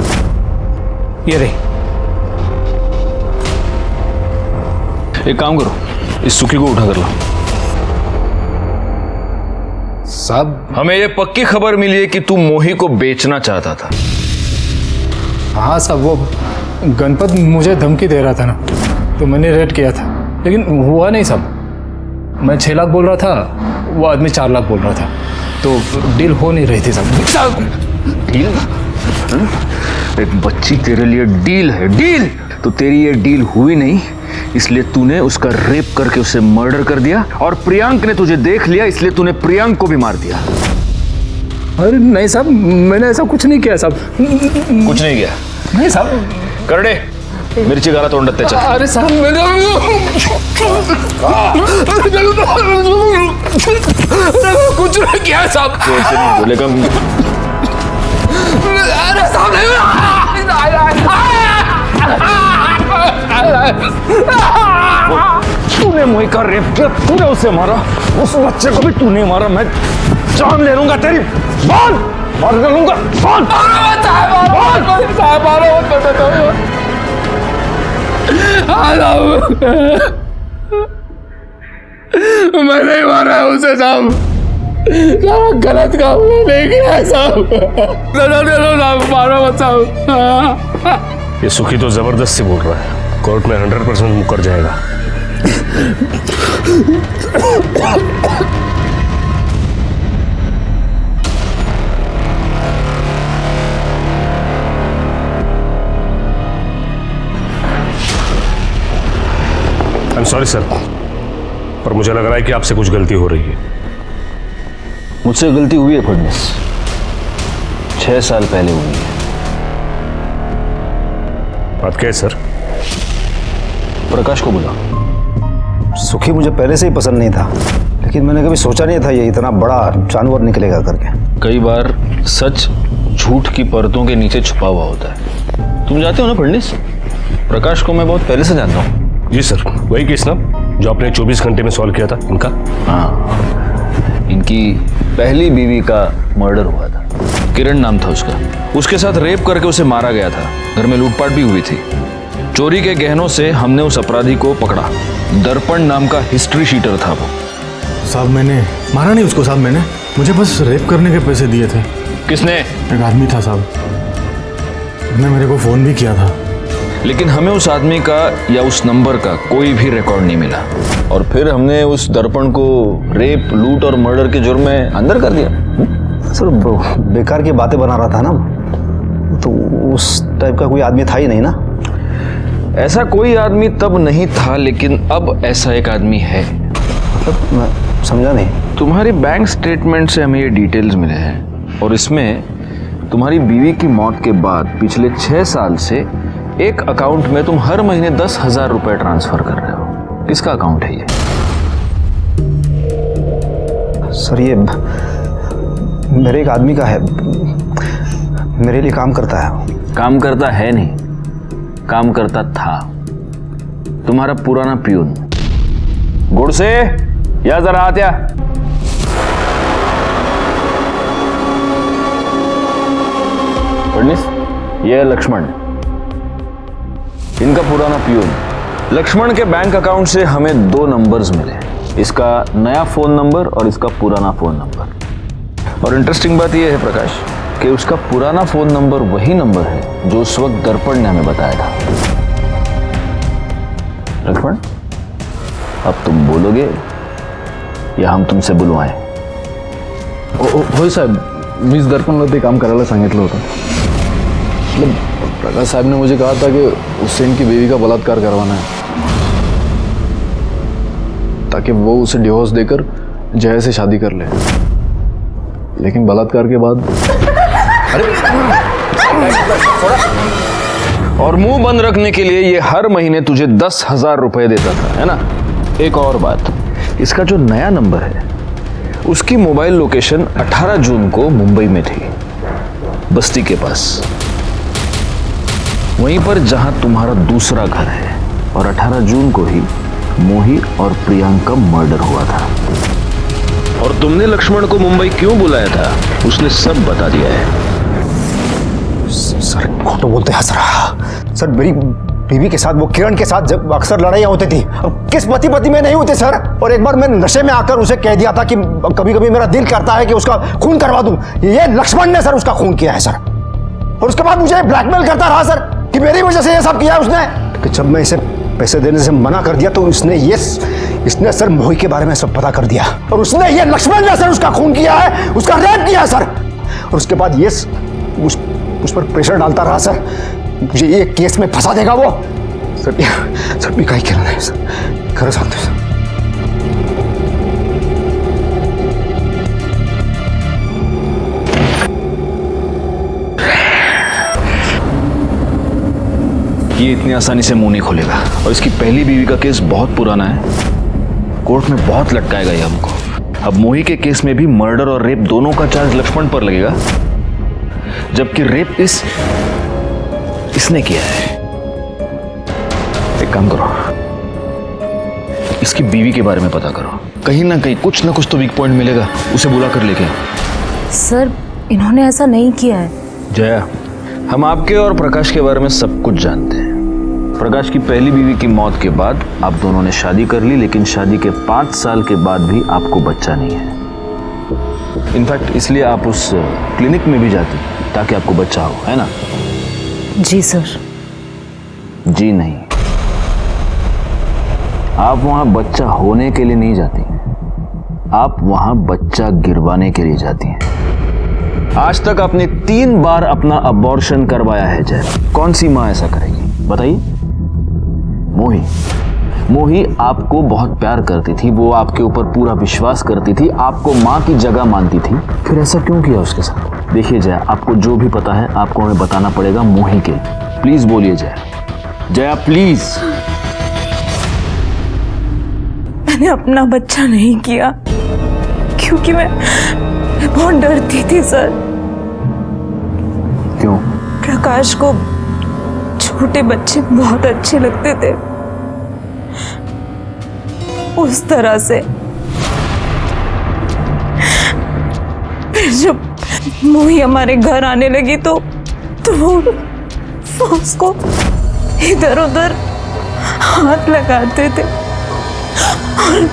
ये रही। एक काम करो, इस सुखी को उठा कर लो। साहब, हमें ये पक्की खबर मिली है कि तू मोही को बेचना चाहता था। हाँ साहब, वो गणपत मुझे धमकी दे रहा था ना, तो मैंने रेड किया था, लेकिन हुआ नहीं साहब। मैं 6 लाख बोल रहा था, वो आदमी 4 लाख बोल रहा था, तो डील हो नहीं रही थी साहब। डील? एक बच्ची तेरे लिए डील है, डील? तो तेरी ये डील हुई नहीं, इसलिए तूने उसका रेप करके उसे मर्डर कर दिया, और प्रियांक ने तुझे देख लिया, इसलिए तूने प्रियांक को भी मार दिया। अरे नहीं साहब, मैंने ऐसा कुछ नहीं किया साहब। कुछ नहीं किया? नहीं साहब। करडे, मिर्ची गाला तोंड चल। अरे साहब, मैंने कुछ नहीं किया साहब। कैसे नहीं बोलेगा? अरे साहब, तूने मोही का रेप किया, तूने उसे मारा, उस बच्चे को भी तूने मारा। मैं जान ले लूंगा तेरी, बोल, मार दे लूंगा, बोल। मैं नहीं मारा है उसे साहब, सारा गलत काम नहीं किया है साहब, मारो मत साहब। ये सुखी तो जबरदस्ती बोल रहा है, कोर्ट में 100% मुकर जाएगा। आई एम सॉरी सर, पर मुझे लग रहा है कि आपसे कुछ गलती हो रही है। मुझसे गलती हुई है फडणवीस, 6 साल पहले हुई है। बात क्या है सर? प्रकाश को बुला। सुखी मुझे पहले से ही पसंद नहीं था, लेकिन मैंने कभी सोचा नहीं था ये इतना बड़ा जानवर निकलेगा करके। कई बार सच झूठ की परतों के नीचे छुपा हुआ होता है। तुम जानते हो ना फडणवीस, प्रकाश को मैं बहुत पहले से जानता हूँ। जी सर, वही केस ना जो आपने 24 घंटे में सॉल्व किया था इनका? हाँ, इनकी पहली बीवी का मर्डर हुआ था, किरण नाम था उसका। उसके साथ रेप करके उसे मारा गया था, घर में लूटपाट भी हुई थी। चोरी के गहनों से हमने उस अपराधी को पकड़ा। दर्पण नाम का हिस्ट्री शीटर था वो। साहब, मैंने मारा नहीं उसको साहब, मैंने मुझे बस रेप करने के पैसे दिए थे। किसने? एक आदमी था साहब, उसने मेरे को फोन भी किया था। लेकिन हमें उस आदमी का या उस नंबर का कोई भी रिकॉर्ड नहीं मिला, और फिर हमने उस दर्पण को रेप, लूट और मर्डर के जुर्म में अंदर कर दिया। सर बेकार की बातें बना रहा था ना, तो उस टाइप का कोई आदमी था ही नहीं ना। ऐसा कोई आदमी तब नहीं था, लेकिन अब ऐसा एक आदमी है। मतलब मैं समझा नहीं। तुम्हारी बैंक स्टेटमेंट से हमें ये डिटेल्स मिले हैं, और इसमें तुम्हारी बीवी की मौत के बाद पिछले 6 साल से एक अकाउंट में तुम हर महीने 10,000 रुपए ट्रांसफर कर रहे हो। किसका अकाउंट है ये? सर ये मेरे एक आदमी का है, मेरे लिए काम करता है। काम करता है नहीं, काम करता था। तुम्हारा पुराना पियून। गुड़ से या जरा आत्या। फडणवीस, ये है लक्ष्मण, इनका पुराना पियून। लक्ष्मण के बैंक अकाउंट से हमें 2 नंबर्स मिले, इसका नया फोन नंबर और इसका पुराना फोन नंबर। और इंटरेस्टिंग बात यह है प्रकाश कि उसका पुराना फोन नंबर वही नंबर है जो उस वक्त दर्पण ने हमें बताया था। लक्ष्मण, अब तुम बोलोगे या हम तुमसे बुलवाएं? होय साहेब, मीच दर्पणला ते काम करायला सांगितलं होतं. प्रकाश साहब ने मुझे कहा था कि उससे इनकी बीवी का बलात्कार करवाना है, ताकि वो उसे डिवोर्स देकर जय से शादी कर ले। लेकिन बलात्कार के बाद और मुंह बंद रखने के लिए ये हर महीने तुझे 10,000 रुपए देता था, है ना? एक और बात, इसका जो नया नंबर है उसकी मोबाइल लोकेशन 18 जून को मुंबई में थी, बस्ती के पास, वहीं पर जहां तुम्हारा दूसरा घर है। और 18 जून को ही मोही और प्रियांक का मर्डर हुआ था। और तुमने लक्ष्मण को मुंबई क्यों बुलाया था उसने सब बता दिया है। सर खोटो बोलते हैं सर मेरी बीवी के साथ, वो किरण के साथ जब अक्सर लड़ाइयाँ होती थी, अब किस पति में नहीं होते सर। और एक बार मैं नशे में आकर उसे कह दिया था कि कभी कभी मेरा दिल करता है कि उसका खून करवा दूं। ये लक्ष्मण ने सर उसका खून किया है सर। और उसके बाद मुझे ब्लैकमेल करता रहा सर कि मेरी वजह से ये सब किया उसने। कि जब मैं इसे पैसे देने से मना कर दिया तो इसने सर मोही के बारे में सब पता कर दिया। और उसने, ये लक्ष्मण ने सर उसका खून किया है, उसका रेप किया सर। और उसके बाद ये उस पर प्रेशर डालता रहा सर, मुझे ये केस में फंसा देगा वो। सर भी कहीं कहना है सर, खरं सांगतो सर। ये इतनी आसानी से मुंह नहीं खोलेगा। और इसकी पहली बीवी का केस बहुत पुराना है, कोर्ट में बहुत लटकाएगा ये हमको। अब मोही के केस में भी मर्डर और रेप दोनों का चार्ज लक्ष्मण पर लगेगा, जबकि रेप इसने किया है। एक काम करो, इसकी बीवी के बारे में पता करो, कहीं ना कहीं कुछ ना कुछ तो वीक पॉइंट मिलेगा, उसे बुला कर लेके आओ। सर इन्होंने ऐसा नहीं किया है। जया, हम आपके और प्रकाश के बारे में सब कुछ जानते हैं। प्रकाश की पहली बीवी की मौत के बाद आप दोनों ने शादी कर ली, लेकिन शादी के 5 साल के बाद भी आपको बच्चा नहीं है। इनफैक्ट इसलिए आप उस क्लिनिक में भी जाती ताकि आपको बच्चा हो, है ना? जी सर। जी नहीं, आप वहां बच्चा होने के लिए नहीं जाती, आप वहां बच्चा गिरवाने के लिए जाती हैं। आज तक आपने 3 बार अपना अबॉर्शन करवाया है जय। कौन सी मां ऐसा करेगी बताइए? मोही आपको बहुत प्यार करती थी, वो आपके ऊपर पूरा विश्वास करती थी, आपको मां की जगह मानती थी, फिर ऐसा क्यों किया उसके साथ? देखिए जया, आपको जो भी पता है आपको हमें बताना पड़ेगा मोही के। प्लीज बोलिए जया, प्लीज। मैंने अपना बच्चा नहीं किया क्योंकि मैं बहुत डरती थी सर। क्यों? प्रकाश को छोटे बच्चे बहुत अच्छे लगते थे, उस तरह से। फिर जब मोही हमारे घर आने लगी तो वो उसको इधर उधर हाथ लगाते थे और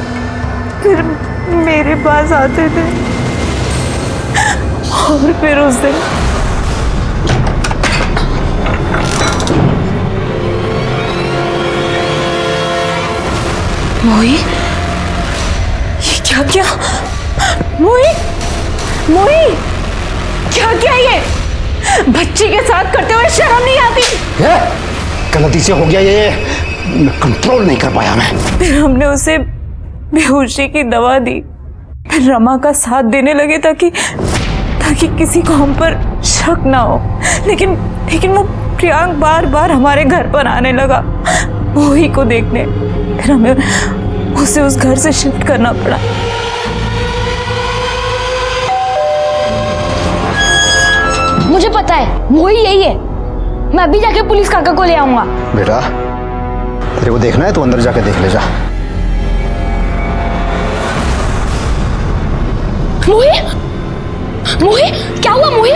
फिर मेरे पास आते थे। और फिर उस दिन मोही, ये क्या किया? मोही क्या किया ये? बच्ची के साथ करते हुए शर्म नहीं आती? गलती से हो गया ये, कंट्रोल नहीं कर पाया मैं। फिर हमने उसे बेहोशी की दवा दी, फिर रमा का साथ देने लगे ताकि किसी को हम पर शक ना हो। लेकिन वो प्रियांक बार बार हमारे घर पर आने लगा मोही को देखने। फिर हमें उसे उस घर से शिफ्ट करना पड़ा। मुझे पता है मोही यही है। मैं अभी जाके पुलिस काका को ले आऊंगा। बेटा तेरे को देखना है तो अंदर जाके देख ले जा। मोही क्या हुआ मोही?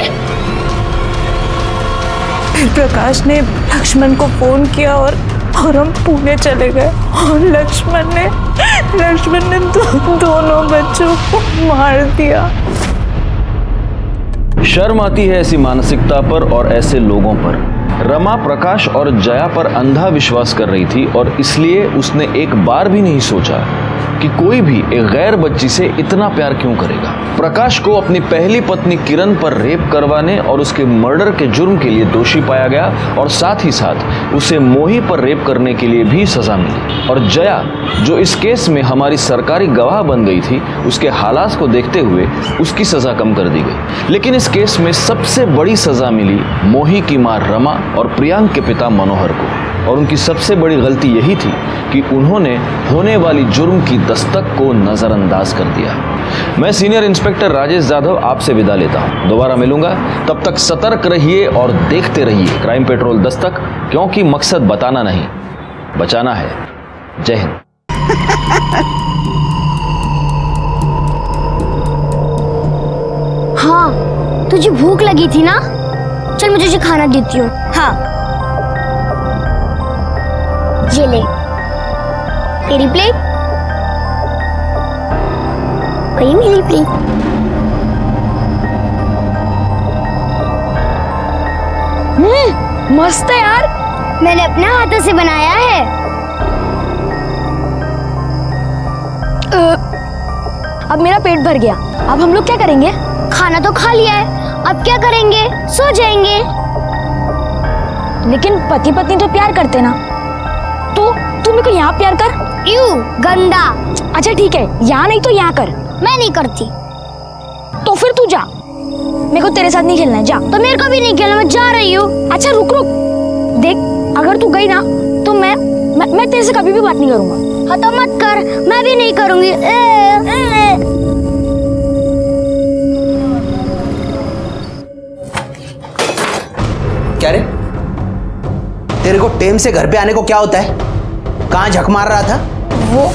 फिर प्रकाश ने लक्ष्मण को फोन किया और हम पुणे चले गए। और लक्ष्मण ने दोनों बच्चों को मार दिया। शर्म आती है ऐसी मानसिकता पर और ऐसे लोगों पर। रमा प्रकाश और जया पर अंधा विश्वास कर रही थी और इसलिए उसने एक बार भी नहीं सोचा कि कोई भी एक गैर बच्ची से इतना प्यार क्यों करेगा। प्रकाश को अपनी पहली पत्नी किरण पर रेप करवाने और उसके मर्डर के जुर्म के लिए दोषी पाया गया और साथ ही साथ उसे मोही पर रेप करने के लिए भी सजा मिली। और जया, जो इस केस में हमारी सरकारी गवाह बन गई थी, उसके हालात को देखते हुए उसकी सजा कम कर दी गई। लेकिन इस केस में सबसे बड़ी सजा मिली मोही की मां रमा और प्रियांक के पिता मनोहर को। और उनकी सबसे बड़ी गलती यही थी कि उन्होंने होने वाली जुर्म की दस्तक को नजरअंदाज कर दिया। मैं सीनियर इंस्पेक्टर राजेश जाधव आपसे विदा लेता हूं। दोबारा मिलूंगा, तब तक सतर्क रहिए और देखते रहिए क्राइम पेट्रोल दस्तक, क्योंकि मकसद बताना नहीं, बचाना है। जय हिंद। हाँ, तुझे भूख लगी थी ना? चल मुझे तुझे खाना देती हूँ। हाँ, ये ले तेरी प्लेट, वही मेरी प्लेट। मस्त है यार, मैंने अपने हाथों से बनाया है। अब मेरा पेट भर गया, अब हम लोग क्या करेंगे? खाना तो खा लिया है, अब क्या करेंगे? सो जाएंगे। लेकिन पति पत्नी तो प्यार करते ना, तो तू मेरे को यहाँ प्यार कर। यू गंदा। अच्छा ठीक है, यहाँ नहीं तो यहाँ कर। मैं नहीं करती। तो फिर तू जा, मेरे को तेरे साथ नहीं खेलना है, जा। तो मेरे को भी नहीं खेलना, मैं जा रही हूँ। अच्छा रुक रुक, देख अगर तू गई ना तो मैं तेरे से कभी भी बात नहीं करूंगा। हाँ तो मत कर, मैं भी नहीं करूंगी। क्या रे, तेरे को टेम से घर पे आने को क्या होता है? कहाँ झक मार रहा था? वो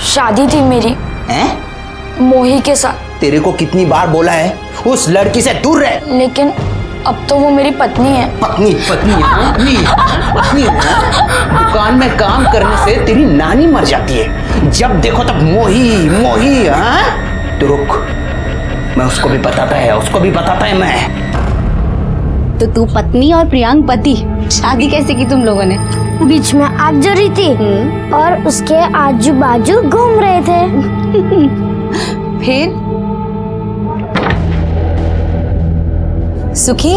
शादी थी मेरी। हैं? मोही के साथ। तेरे को कितनी बार बोला है उस लड़की से दूर रह। लेकिन अब तो वो मेरी पत्नी है। पत्नी पत्नी पत्नी पत्नी दुकान में काम करने से तेरी नानी मर जाती है, जब देखो तब मोही मोही। हाँ तो रुक, मैं उसको भी बताता है, उसको भी बताता है मैं। तो तू पत्नी और प्रियांक पति, शादी कैसे की तुम लोगों ने? बीच में आग जल रही थी और उसके आजू बाजू घूम रहे थे। फिर सुखी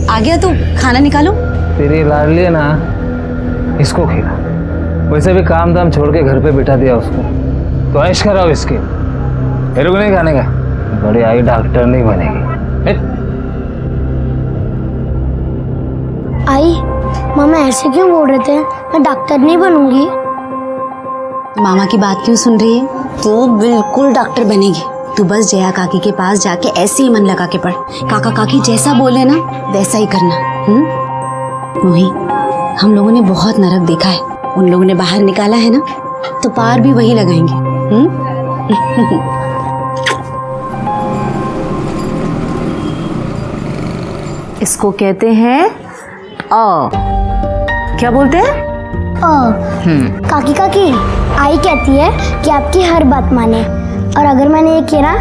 आ गया, तू खाना निकालो। तेरी लाडली है ना, इसको खिला। वैसे भी काम दाम छोड़ के घर पे बिठा दिया उसको, तो ऐश कराओ इसके। मेरे को नहीं खाने का, बड़ी आई डॉक्टर नहीं बनेगी। आई, मामा ऐसे क्यों बोल रहे थे? मैं डॉक्टर नहीं बनूंगी। मामा की बात क्यों सुन रही है? तू बिल्कुल डॉक्टर बनेगी। तू बस जया काकी के पास जाके ऐसे ही मन लगा के पढ़। काका काकी जैसा बोले ना वैसा ही करना। मोही, हम लोगों ने बहुत नरक देखा है, उन लोगों ने बाहर निकाला है ना, तो पार भी वही लगाएंगे। इसको कहते हैं क्या बोलते हैं? काकी काकी, आई कहती है कि आपकी हर बात माने, और अगर मैंने ये किया ना